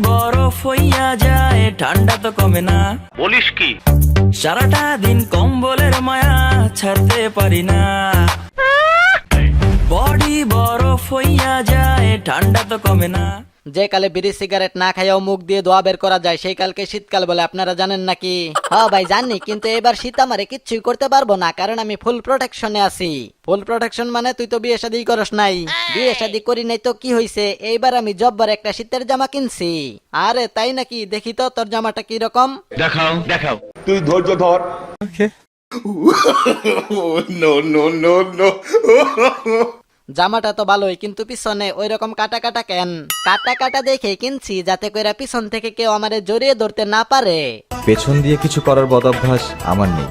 বরফ হইয়া যায়, ঠান্ডা তো কমে না। বলিস কি? সারাটা দিন কম্বলের মায়া ছাড়তে পারি না। বডি বরফ হইয়া যায়, ঠান্ডা তো কমে না। যে কালে বিড়ি সিগারেট না খাইয়াও মুখ দিয়ে দোয়া বের করা যায় সেই কালকে শীতকাল বলে, আপনারা জানেন নাকি? হ্যাঁ ভাই জানি, কিন্তু এবার শীত আমারে কিচ্ছুই করতে পারবো না, কারণ আমি ফুল প্রোটেকশনে আছি। ফুল প্রোটেকশন মানে তুই তো বিয়ে শাদী করস নাই। বিয়ে শাদী করি নাই তো কি হইছে, এইবার আমি জব্বার একটা শীতের জামা কিনছি। আরে তাই নাকি? দেখি তো তোর জামাটা কি রকম। দেখাও দেখাও। তুই ধৈর্য ধর। জামাটা তো ভালোই, কিন্তু পিছনে ওই রকম কাটা কাটা কেন? কাটা কাটা দেখে কিনছি যাতে কইরা পিছন থেকে কেউ আমারে জড়িয়ে ধরতে না পারে। পেছন দিয়ে কিছু করার বদাভ্যাস আমার নেই।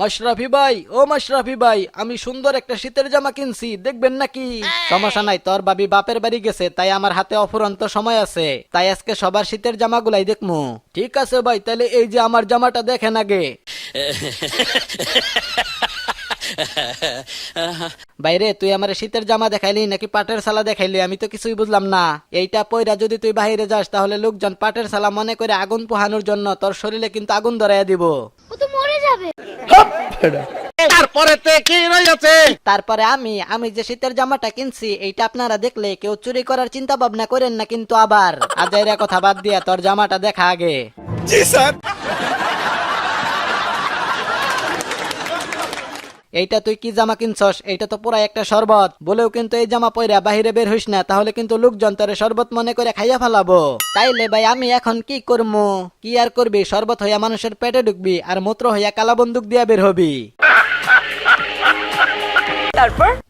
মাশরাফি ভাই, ও মাশরাফি ভাই, আমি সুন্দর একটা শীতের জামা কিনছি, দেখবেন নাকি? সমস্যা নাই, তোর ভাবি বাপের বাড়ি গেছে, তাই আমার হাতে অফুরন্ত সময় আছে, তাই আজকে সবার শীতের জামাগুলাই দেখমু। ঠিক আছে ভাই, তাহলে এই যে আমার জামাটা দেখেন আগে। বাইরে তুই আমার শীতের জামা দেখাইলি নাকি পাটের সালা দেখাইলি, আমি তো কিছুই বুঝলাম না। এইটা পয়রা যদি তুই বাইরে যাস তাহলে লোকজন পাটের সালা মনে করে আগুন পোহানোর জন্য তোর শরীরে কিন্তু আগুন ধরাইয়া দিব। ও তো মরে যাবে। তারপরে আমি যে শীতের জামাটা কিনছি এইটা আপনারা দেখলে কেউ চুরি করার চিন্তা ভাবনা করেন না কিন্তু। আবার আজাইরা কথা বাদ দিয়া তোর জামাটা দেখা আগে। জি স্যার। এইটা তুই কি জামা কিনছস? এইটা তো পুরাই একটা শরবত। বলেও কিন্তু এই জামা পয়রা বাহিরে বের হইস না, তাহলে কিন্তু লোকজন তোরে শরবত মনে করে খাইয়া ফেলাবো। তাইলে ভাই আমি এখন কি করবো? কি আর করবি, শরবত হইয়া মানুষের পেটে ঢুকবি আর মূত্র হইয়া কালা বন্দুক দিয়া বের হবি।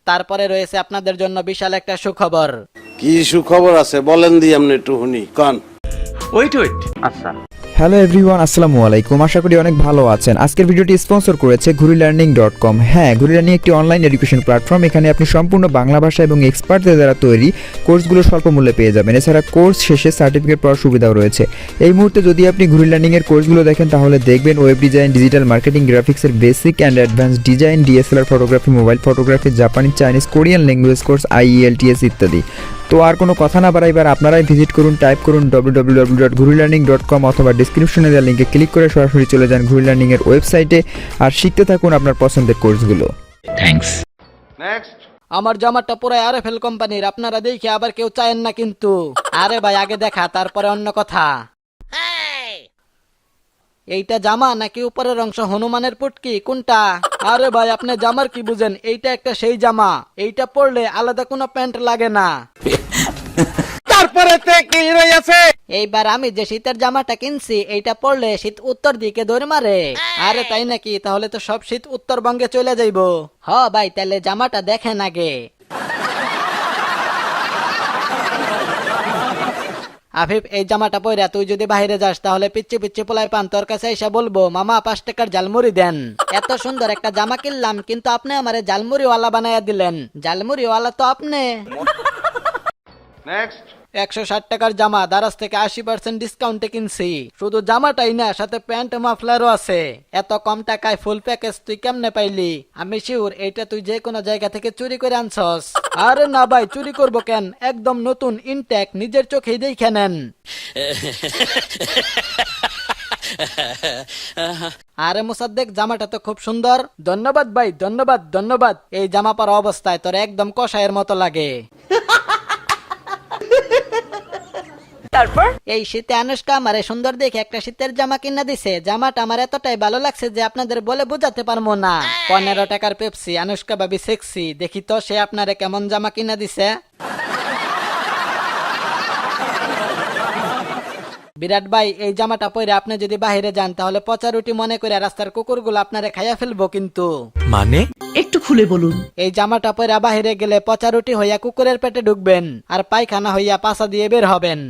তারপরে রয়েছে আপনাদের জন্য বিশাল একটা সুখবর। কি সুখবর আছে বলেন দি আপনি একটু শুনি কান। Wait wait. আচ্ছা। হ্যালো এভরিওয়ান, আসসালামু আলাইকুম। আশা করি অনেক ভালো আছেন। আজকের ভিডিওটি স্পন্সর করেছে ঘুরিলার্নিং.com। হ্যাঁ, ঘুরিলার্নিং একটি অনলাইন এডুকেশন প্ল্যাটফর্ম। এখানে আপনি সম্পূর্ণ বাংলা ভাষা এবং এক্সপার্টদের দ্বারা তৈরি কোর্সগুলো স্বল্প মূল্যে পেয়ে যাবেন। এছাড়া কোর্স শেষে সার্টিফিকেট পাওয়ার সুবিধাও রয়েছে। এই মুহূর্তে যদি আপনি ঘুরিলার্নিং এর কোর্সগুলো দেখেন তাহলে দেখবেন ওয়েব ডিজাইন, ডিজিটাল মার্কেটিং, গ্রাফিক্সের basic and advance design, DSLR photography, mobile photography, Japanese, Chinese, Korean language course, IELTS ইত্যাদি। তো আর কোনো কথা না বাড়াইবার আপনারাই ভিজিট করুন, টাইপ করুন www.ঘুরিলার্নিং.com অথবা ডেসক্রিপশনে দেওয়া লিঙ্কে ক্লিক করে সরাসরি চলে যান ঘুরিলার্নিং এর ওয়েবসাইটে আর শিখতে থাকুন আপনার পছন্দের কোর্সগুলো। থ্যাঙ্কস। নেক্সট। আমার জামাটা পুরাই আরএফএল কোম্পানির, আপনারা দেখে আবার কেউ চায়েন না কিন্তু। আরে ভাই আগে দেখা তারপরে অন্য কথা। এইটা জামা নাকি উপরের অংশ হনুমানের পুটকি, কোনটা? আরে ভাই আপনি জামার কি বুঝেন, এইটা একটা সেই জামা, এইটা পরলে আলাদা কোনো প্যান্ট লাগে না। তারপরে কি রয়েছে? এইবার আমি যে শীতের জামাটা কিনছি এইটা পরলে শীত উত্তর দিকে দৌড় মারে। আরে তাই নাকি? তাহলে তো সব শীত উত্তরবঙ্গে চলে যাইবো। হ ভাই, তাহলে জামাটা দেখেন আগে। আফিফ, এই জামাটা পয়রা তুই যদি বাইরে যাস তাহলে পিচ্ছি পিচ্ছি পোলাই পান তোর কাছে এসে বলবো মামা 5 টাকার জালমুড়ি দেন। এত সুন্দর একটা জামা কিনলাম কিন্তু আপনি আমারে জালমুড়িওয়ালা বানাইয়া দিলেন। জালমুড়িওয়ালা তো আপনি। নেক্সট। 160 টাকার জামা দারাজ থেকে 80% ডিসকাউন্টে কিনছি। শুধু জামাটাই না, সাথে প্যান্ট মাফলারও আছে। এত কম টাকায় ফুল প্যাকেজ তুই কেমনে পাইলি? আমি শিওর এইটা তুই যে কোনো জায়গা থেকে চুরি করে আনছস। আরে না ভাই, চুরি করবো কেন, একদম নতুন ইনটেক, নিজের চোখেই দেখে নেন। আরে মুসাদ্দেক, জামাটা তো খুব সুন্দর। ধন্যবাদ ভাই, ধন্যবাদ ধন্যবাদ। এই জামা পরা অবস্থায় তোর একদম কষায়ের মতো লাগে। এই শীতে আনুষ্কা আমারে সুন্দর দেখে একটা শীতের জামা কিনা দিছে। জামাটা আমার এতটাই ভালো লাগছে যে আপনাদের বলে বোঝাতে পারবো না। 15 টাকার পেপসি, আনুষ্কা ভাবি সেক্সি। দেখি তো সে আপনারে কেমন জামা কিনা দিছে। বিরাট ভাই, এই জামাটা পরে আপনি যদি বাহিরে যান তাহলে পচা রুটি মনে করে রাস্তার কুকুরগুলো আপনারে খাইয়া ফেলবো কিন্তু। মানে একটু খুলে বলুন। এই জামাটা পরে বাহিরে গেলে পচা রুটি হইয়া কুকুরের পেটে ঢুকবেন আর পায়খানা হইয়া পাছা দিয়ে বের হবেন।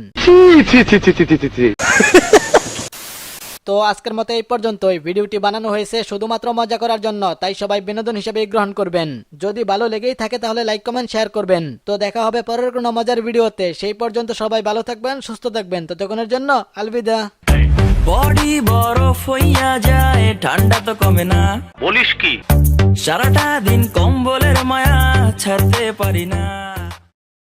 তো আজকের মতো এই পর্যন্তই। ভিডিওটি বানানো হয়েছে শুধুমাত্র মজা করার জন্য, তাই সবাই বিনোদন হিসেবে গ্রহণ করবেন। যদি ভালো লেগেই থাকে তাহলে লাইক কমেন্ট শেয়ার করবেন। তো দেখা হবে পরের কোনো মজার ভিডিওতে। সেই পর্যন্ত সবাই ভালো থাকবেন, সুস্থ থাকবেন। ততক্ষণের জন্য আলবিদা। বডি বরফ হইয়া যায়, ঠান্ডা তো কমে না। বলিস কি? সারাটা দিন কম্বলের মায়া ছাড়তে পারি না।